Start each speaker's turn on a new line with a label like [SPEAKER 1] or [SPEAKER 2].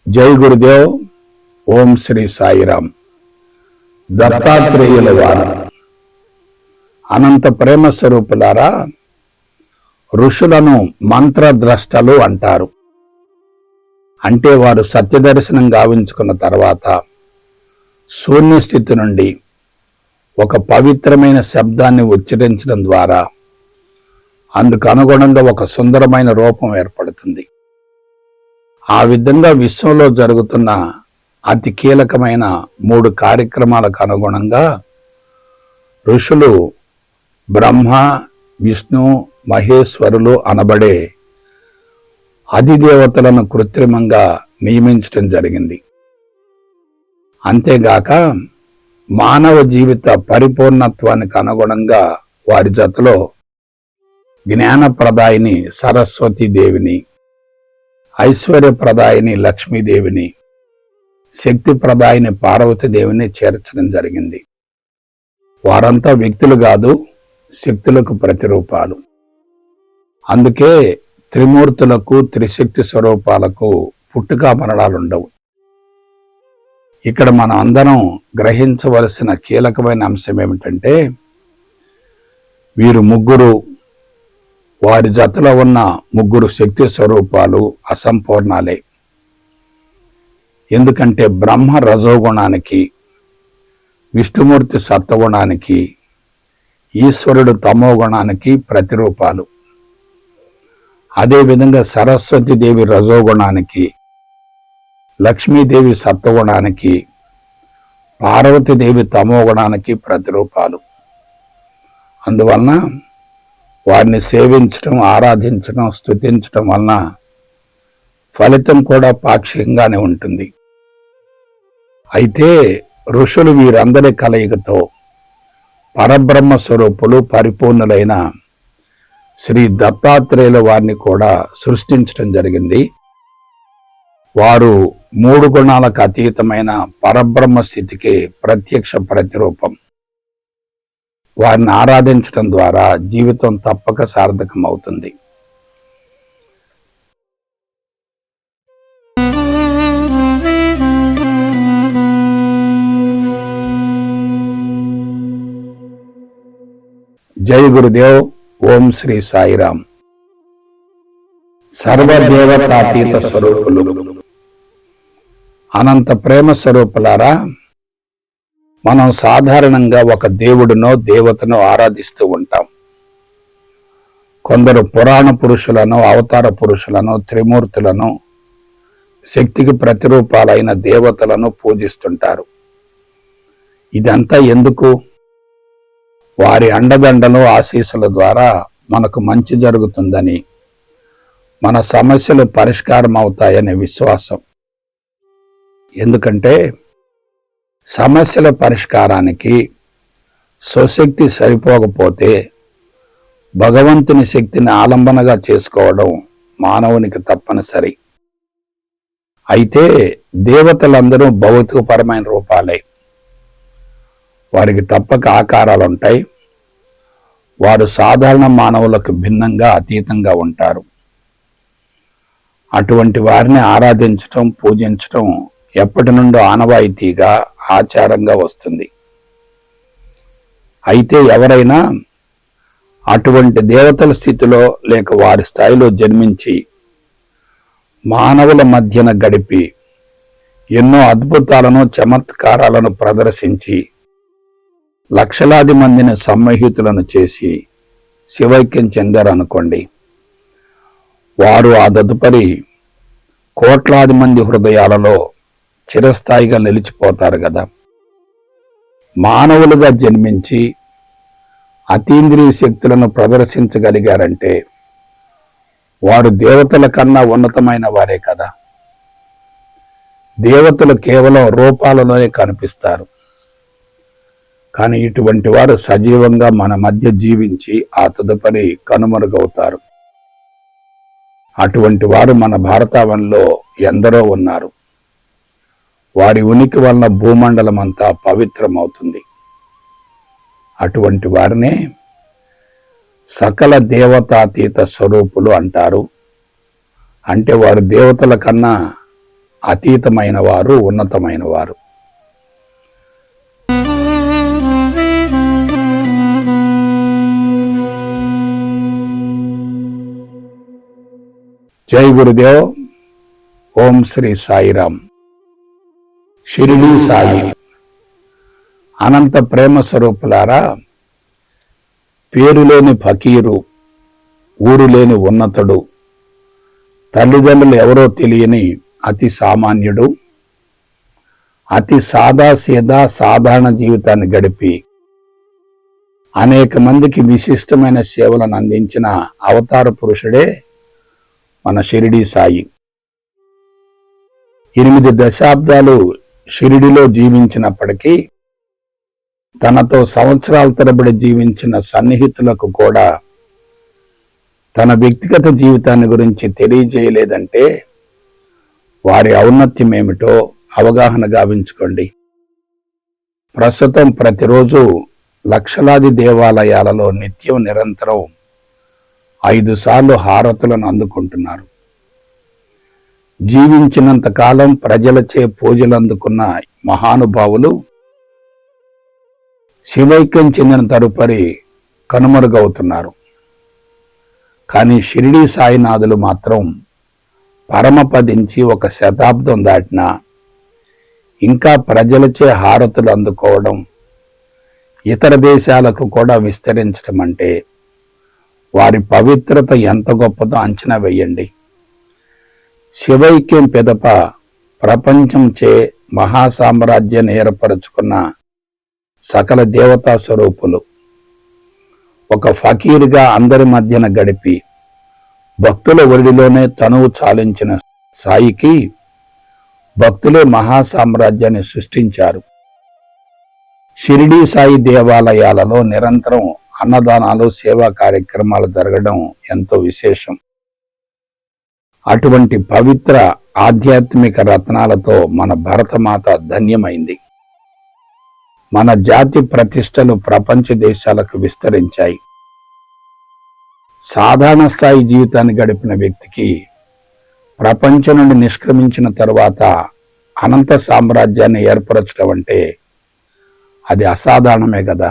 [SPEAKER 1] జై గురుదేవ్. ఓం శ్రీ సాయిరామ్. దత్తాత్రేయుల వారు అనంత ప్రేమ స్వరూపులారా, ఋషులను మంత్రద్రష్టలు అంటారు. అంటే వారు సత్యదర్శనం గావించుకున్న తర్వాత శూన్యస్థితి నుండి ఒక పవిత్రమైన శబ్దాన్ని ఉచ్చరించడం ద్వారా అందుకు అనుగుణంగా ఒక సుందరమైన రూపం ఏర్పడుతుంది. ఆ విధంగా విశ్వంలో జరుగుతున్న అతి కీలకమైన 3 కార్యక్రమాలకు అనుగుణంగా ఋషులు బ్రహ్మ, విష్ణు, మహేశ్వరులు అనబడే అధిదేవతలను కృత్రిమంగా నియమించడం జరిగింది. అంతేగాక మానవ జీవిత పరిపూర్ణత్వానికి అనుగుణంగా వారి జతలో జ్ఞానప్రదాయిని సరస్వతీదేవిని, ఐశ్వర్యప్రదాయిని లక్ష్మీదేవిని, శక్తిప్రదాయిని పార్వతీదేవిని చేర్చడం జరిగింది. వారంతా వ్యక్తులు కాదు, శక్తులకు ప్రతిరూపాలు. అందుకే త్రిమూర్తులకు, త్రిశక్తి స్వరూపాలకు పుట్టుక మరణాలుండవు. ఇక్కడ మనం అందరం గ్రహించవలసిన కీలకమైన అంశం ఏమిటంటే, వీరు ముగ్గురు, వారి జతలో ఉన్న ముగ్గురు శక్తి స్వరూపాలు అసంపూర్ణాలే. ఎందుకంటే బ్రహ్మ రజోగుణానికి, విష్ణుమూర్తి సత్వగుణానికి, ఈశ్వరుడు తమోగుణానికి ప్రతిరూపాలు. అదేవిధంగా సరస్వతీదేవి రజోగుణానికి, లక్ష్మీదేవి సత్వగుణానికి, పార్వతీదేవి తమోగుణానికి ప్రతిరూపాలు. అందువలన వారిని సేవించడం, ఆరాధించడం, స్తుతించడం వలన ఫలితం కూడా పాక్షికంగానే ఉంటుంది. అయితే ఋషులు వీరందరి కలయికతో పరబ్రహ్మ స్వరూపులు, పరిపూర్ణులైన శ్రీ దత్తాత్రేయుల వారిని కూడా సృష్టించడం జరిగింది. వారు 3 గుణాలకు అతీతమైన పరబ్రహ్మ స్థితికి ప్రత్యక్ష ప్రతిరూపం. వారిని ఆరాధించడం ద్వారా జీవితం తప్పక సార్థకం అవుతుంది. జై గురుదేవ్. ఓం శ్రీ సాయిరామ్. సర్వదేవతాతీత స్వరూపులు, అనంత ప్రేమ స్వరూపులారా, మనం సాధారణంగా ఒక దేవుడినో దేవతను ఆరాధిస్తూ ఉంటాం. కొందరు పురాణ పురుషులను, అవతార పురుషులను, త్రిమూర్తులను, శక్తికి ప్రతిరూపాలైన దేవతలను పూజిస్తుంటారు. ఇదంతా ఎందుకు? వారి అండదండలు, ఆశీస్సుల ద్వారా మనకు మంచి జరుగుతుందని, మన సమస్యలు పరిష్కారం అవుతాయనే విశ్వాసం. ఎందుకంటే సమస్యల పరిష్కారానికి స్వశక్తి సరిపోకపోతే భగవంతుని శక్తిని ఆలంబనగా చేసుకోవడం మానవునికి తప్పనిసరి. అయితే దేవతలందరూ భౌతికపరమైన రూపాలే. వారికి తప్పక ఆకారాలు ఉంటాయి. వారు సాధారణ మానవులకు భిన్నంగా, అతీతంగా ఉంటారు. అటువంటి వారిని ఆరాధించటం, పూజించటం ఎప్పటి నుండో ఆనవాయితీగా, ఆచారంగా వస్తుంది. అయితే ఎవరైనా అటువంటి దేవతల స్థితిలో లేక వారి స్థాయిలో జన్మించి మానవుల మధ్యన గడిపి ఎన్నో అద్భుతాలను, చమత్కారాలను ప్రదర్శించి లక్షలాది మందిని సమ్మోహితులను చేసి శివైక్యం చెందారనుకోండి, వారు ఆ తదుపరి కోట్లాది మంది హృదయాలలో చిరస్థాయిగా నిలిచిపోతారు కదా. మానవులుగా జన్మించి అతీంద్రియ శక్తులను ప్రదర్శించగలిగారంటే వారు దేవతల కన్నా ఉన్నతమైన వారే కదా. దేవతలు కేవలం రూపాలలోనే కనిపిస్తారు. కానీ ఇటువంటి వారు సజీవంగా మన మధ్య జీవించి ఆ తదుపరి కనుమరుగవుతారు. అటువంటి వారు మన భారతావనిలో ఎందరో ఉన్నారు. వారి ఉనికి వలన భూమండలం అంతా పవిత్రమవుతుంది. అటువంటి వారినే సకల దేవతాతీత స్వరూపులు అంటారు. అంటే వారు దేవతల కన్నా అతీతమైన వారు, ఉన్నతమైన వారు. జై గురుదేవ్. ఓం శ్రీ సాయిరామ్. షిరిడీ సాయి అనంత ప్రేమ స్వరూపులారా, పేరులేని ఫకీరు, ఊరులేని ఉన్నతుడు, తల్లిదండ్రులు ఎవరో తెలియని అతి సామాన్యుడు, అతి సాదాసీదా సాధారణ జీవితాన్ని గడిపి అనేక మందికి విశిష్టమైన సేవలను అందించిన అవతార పురుషుడే మన షిరిడీ సాయి. 8 దశాబ్దాలు షిరిడిలో జీవించినప్పటికీ తనతో సంవత్సరాల తరబడి జీవించిన సన్నిహితులకు కూడా తన వ్యక్తిగత జీవితాన్ని గురించి తెలియజేయలేదంటే వారి ఔన్నత్యం ఏమిటో అవగాహన గావించుకోండి. ప్రస్తుతం ప్రతిరోజు లక్షలాది దేవాలయాలలో నిత్యం నిరంతరం 5 సార్లు హారతులను అందుకుంటున్నారు. జీవించినంత కాలం ప్రజలచే పూజలు అందుకున్న మహానుభావులు శివైక్యం చెందిన తదుపరి కనుమరుగవుతున్నారు. కానీ షిరిడీ సాయినాథులు మాత్రం పరమపదించి 1 శతాబ్దం దాటినా ఇంకా ప్రజలచే హారతులు అందుకోవడం, ఇతర దేశాలకు కూడా విస్తరించడం అంటే వారి పవిత్రత ఎంత గొప్పదో అంచనా వేయండి. శివైక్యం పిదప ప్రపంచంచే మహాసామ్రాజ్యాన్ని ఏర్పరచుకున్న సకల దేవతా స్వరూపులు ఒక ఫకీరుగా అందరి మధ్యన గడిపి భక్తుల ఒడిలోనే తనువు చాలించిన సాయికి భక్తులే మహాసామ్రాజ్యాన్ని సృష్టించారు. షిరిడీ సాయి దేవాలయాలలో నిరంతరం అన్నదానాలు, సేవా కార్యక్రమాలు జరగడం ఎంతో విశేషం. అటువంటి పవిత్ర ఆధ్యాత్మిక రత్నాలతో మన భరతమాత ధన్యమైంది. మన జాతి ప్రతిష్టలు ప్రపంచ దేశాలకు విస్తరించాయి. సాధారణ స్థాయి జీవితాన్ని గడిపిన వ్యక్తికి ప్రపంచం నుండి నిష్క్రమించిన తరువాత అనంత సామ్రాజ్యాన్ని ఏర్పరచడం అంటే అది అసాధారణమే కదా.